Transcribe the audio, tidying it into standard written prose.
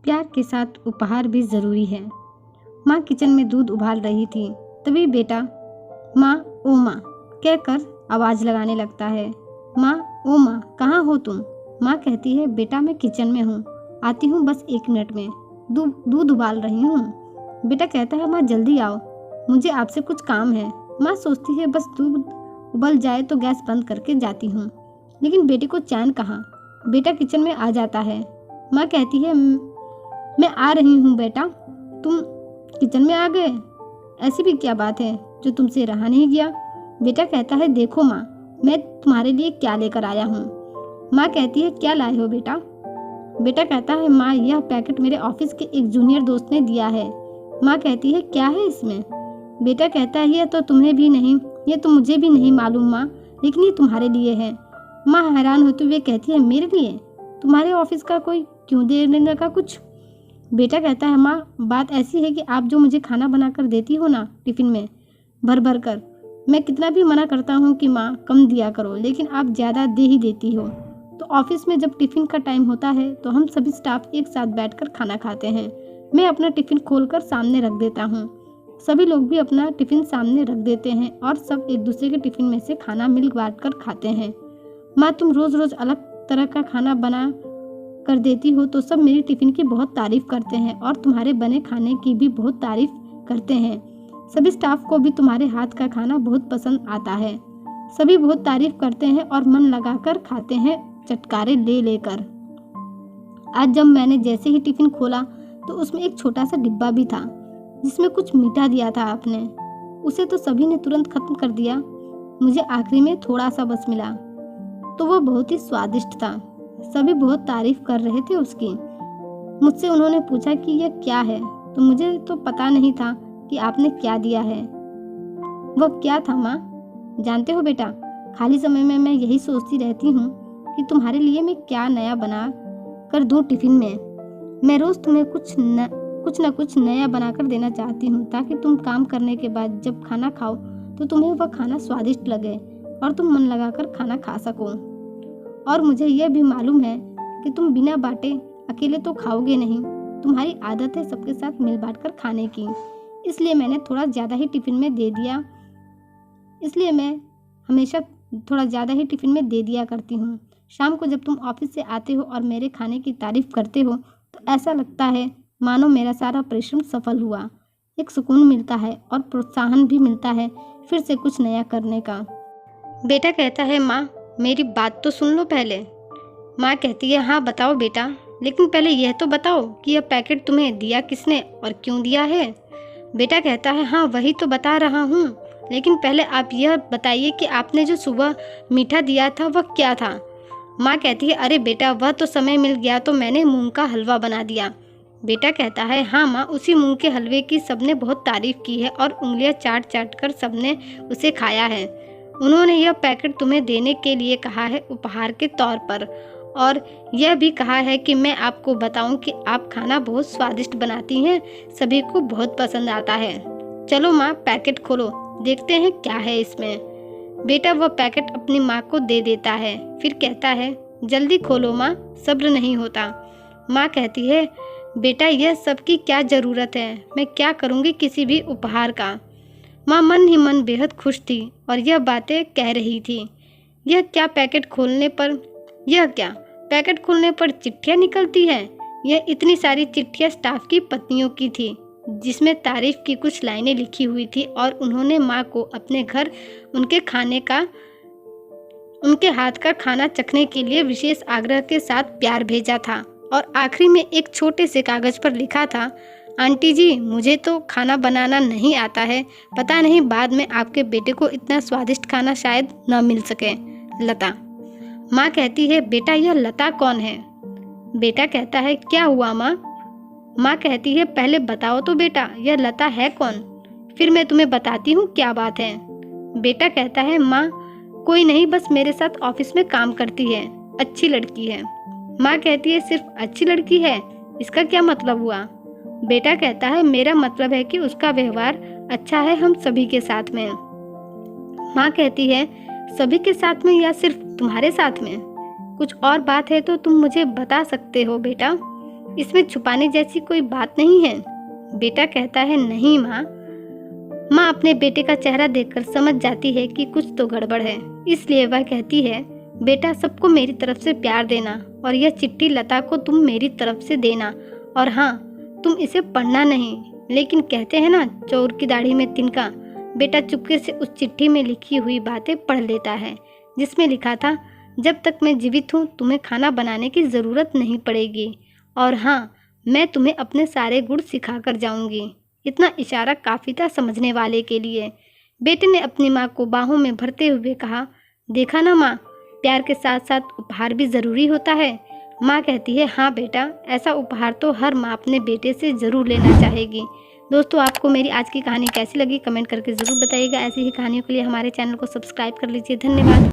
प्यार के साथ उपहार भी ज़रूरी है। माँ किचन में दूध उबाल रही थी, तभी बेटा माँ ओ माँ कहकर आवाज़ लगाने लगता है। माँ ओ माँ कहाँ हो तुम? माँ कहती है बेटा मैं किचन में हूँ, आती हूँ बस 1 मिनट में, दूध उबाल रही हूँ। बेटा कहता है माँ जल्दी आओ, मुझे आपसे कुछ काम है। माँ सोचती है बस दूध उबल जाए तो गैस बंद करके जाती हूँ, लेकिन बेटे को चैन कहाँ। बेटा किचन में आ जाता है। माँ कहती है मैं आ रही हूँ बेटा, तुम किचन में आ गए, ऐसी भी क्या बात है जो तुमसे रहा नहीं गया। बेटा कहता है देखो माँ, मैं तुम्हारे लिए क्या लेकर आया हूँ। माँ कहती है क्या लाए हो बेटा? बेटा कहता है माँ यह पैकेट मेरे ऑफिस के एक जूनियर दोस्त ने दिया है। माँ कहती है क्या है इसमें? बेटा कहता है ये तो तुम्हें भी नहीं, ये तो मुझे भी नहीं मालूम माँ, लेकिन ये तुम्हारे लिए है। माँ हैरान होते हुए कहती है मेरे लिए? तुम्हारे ऑफिस का कोई क्यों देने लगा कुछ? बेटा कहता है माँ बात ऐसी है कि आप जो मुझे खाना बना कर देती हो ना टिफ़िन में भर भर कर, मैं कितना भी मना करता हूँ कि माँ कम दिया करो, लेकिन आप ज़्यादा दे ही देती हो। तो ऑफिस में जब टिफ़िन का टाइम होता है तो हम सभी स्टाफ एक साथ बैठकर खाना खाते हैं। मैं अपना टिफ़िन खोलकर सामने रख देता हूँ, सभी लोग भी अपना टिफ़िन सामने रख देते हैं और सब एक दूसरे के टिफ़िन में से खाना मिल बांट कर खाते हैं। माँ तुम रोज़ रोज़ अलग तरह का खाना बना कर देती हो तो सब मेरी टिफ़िन की बहुत तारीफ़ करते हैं और तुम्हारे बने खाने की भी बहुत तारीफ़ करते हैं। सभी स्टाफ को भी तुम्हारे हाथ का खाना बहुत पसंद आता है। सभी बहुत तारीफ़ करते हैं और मन लगाकर खाते हैं, चटकारे ले लेकर। आज जब मैंने जैसे ही टिफ़िन खोला तो उसमें एक छोटा सा डिब्बा भी था जिसमें कुछ मीठा दिया था आपने। उसे तो सभी ने तुरंत खत्म कर दिया, मुझे आखिरी में थोड़ा सा बस मिला, तो वह बहुत ही स्वादिष्ट था। सभी बहुत तारीफ कर रहे थे उसकी। मुझसे उन्होंने पूछा कि यह क्या है, तो मुझे तो पता नहीं था कि आपने क्या दिया है। वह क्या था माँ? जानते हो बेटा, खाली समय में मैं यही सोचती रहती हूँ कि तुम्हारे लिए मैं क्या नया बना कर दूँ टिफ़िन में। मैं रोज़ तुम्हें कुछ न कुछ नया बनाकर देना चाहती हूँ ताकि तुम काम करने के बाद जब खाना खाओ तो तुम्हें वह खाना स्वादिष्ट लगे और तुम मन लगाकर खाना खा सको। और मुझे यह भी मालूम है कि तुम बिना बांटे अकेले तो खाओगे नहीं, तुम्हारी आदत है सबके साथ मिल बांट कर खाने की, इसलिए मैंने थोड़ा ज़्यादा ही टिफ़िन में दे दिया इसलिए मैं हमेशा थोड़ा ज़्यादा ही टिफ़िन में दे दिया करती हूँ। शाम को जब तुम ऑफिस से आते हो और मेरे खाने की तारीफ़ करते हो तो ऐसा लगता है मानो मेरा सारा परिश्रम सफल हुआ। एक सुकून मिलता है और प्रोत्साहन भी मिलता है फिर से कुछ नया करने का। बेटा कहता है माँ मेरी बात तो सुन लो पहले। माँ कहती है हाँ बताओ बेटा, लेकिन पहले यह तो बताओ कि यह पैकेट तुम्हें दिया किसने और क्यों दिया है। बेटा कहता है हाँ वही तो बता रहा हूँ, लेकिन पहले आप यह बताइए कि आपने जो सुबह मीठा दिया था वह क्या था। माँ कहती है अरे बेटा वह तो समय मिल गया तो मैंने मूंग का हलवा बना दिया। बेटा कहता है हाँ माँ, उसी मूंग के हलवे की सबने बहुत तारीफ की है और उंगलियां चाट चाट कर सबने उसे खाया है। उन्होंने यह पैकेट तुम्हें देने के लिए कहा है उपहार के तौर पर, और यह भी कहा है कि मैं आपको बताऊं कि आप खाना बहुत स्वादिष्ट बनाती हैं, सभी को बहुत पसंद आता है। चलो माँ पैकेट खोलो, देखते हैं क्या है इसमें। बेटा वह पैकेट अपनी माँ को दे देता है, फिर कहता है जल्दी खोलो माँ, सब्र नहीं होता। माँ कहती है बेटा यह सब की क्या ज़रूरत है, मैं क्या करूँगी किसी भी उपहार का। माँ मन ही मन बेहद खुश थी और यह बातें कह रही थी। यह क्या पैकेट खोलने पर चिट्ठियाँ निकलती हैं। यह इतनी सारी चिट्ठियाँ स्टाफ की पत्नियों की थी जिसमें तारीफ की कुछ लाइनें लिखी हुई थी और उन्होंने माँ को अपने घर उनके हाथ का खाना चखने के लिए विशेष आग्रह के साथ प्यार भेजा था। और आखिरी में एक छोटे से कागज़ पर लिखा था आंटी जी मुझे तो खाना बनाना नहीं आता है, पता नहीं बाद में आपके बेटे को इतना स्वादिष्ट खाना शायद न मिल सके, लता। माँ कहती है बेटा यह लता कौन है। बेटा कहता है क्या हुआ माँ। माँ कहती है पहले बताओ तो बेटा यह लता है कौन, फिर मैं तुम्हें बताती हूँ क्या बात है। बेटा कहता है माँ कोई नहीं, बस मेरे साथ ऑफिस में काम करती है, अच्छी लड़की है। माँ कहती है सिर्फ अच्छी लड़की है, इसका क्या मतलब हुआ। बेटा कहता है मेरा मतलब है कि उसका व्यवहार अच्छा है हम सभी के साथ में। माँ कहती है सभी के साथ में या सिर्फ तुम्हारे साथ में, कुछ और बात है तो तुम मुझे बता सकते हो बेटा। इसमें छुपाने जैसी कोई बात नहीं है। बेटा कहता है नहीं माँ। माँ अपने बेटे का चेहरा देखकर समझ जाती है कि कुछ तो गड़बड़ है, इसलिए वह कहती है बेटा सबको मेरी तरफ से प्यार देना और यह चिट्ठी लता को तुम मेरी तरफ से देना, और हाँ तुम इसे पढ़ना नहीं, लेकिन कहते हैं ना चोर की दाढ़ी में तिनका। बेटा चुपके से उस चिट्ठी में लिखी हुई बातें पढ़ लेता है, जिसमें लिखा था जब तक मैं जीवित हूँ तुम्हें खाना बनाने की ज़रूरत नहीं पड़ेगी, और हाँ मैं तुम्हें अपने सारे गुण सिखा कर जाऊँगी। इतना इशारा काफ़ी था समझने वाले के लिए। बेटे ने अपनी माँ को बाहों में भरते हुए कहा, देखा ना माँ, प्यार के साथ साथ उपहार भी ज़रूरी होता है। माँ कहती है हाँ बेटा, ऐसा उपहार तो हर माँ अपने बेटे से ज़रूर लेना चाहेगी। दोस्तों, आपको मेरी आज की कहानी कैसी लगी कमेंट करके ज़रूर बताइएगा। ऐसी ही कहानियों के लिए हमारे चैनल को सब्सक्राइब कर लीजिए। धन्यवाद।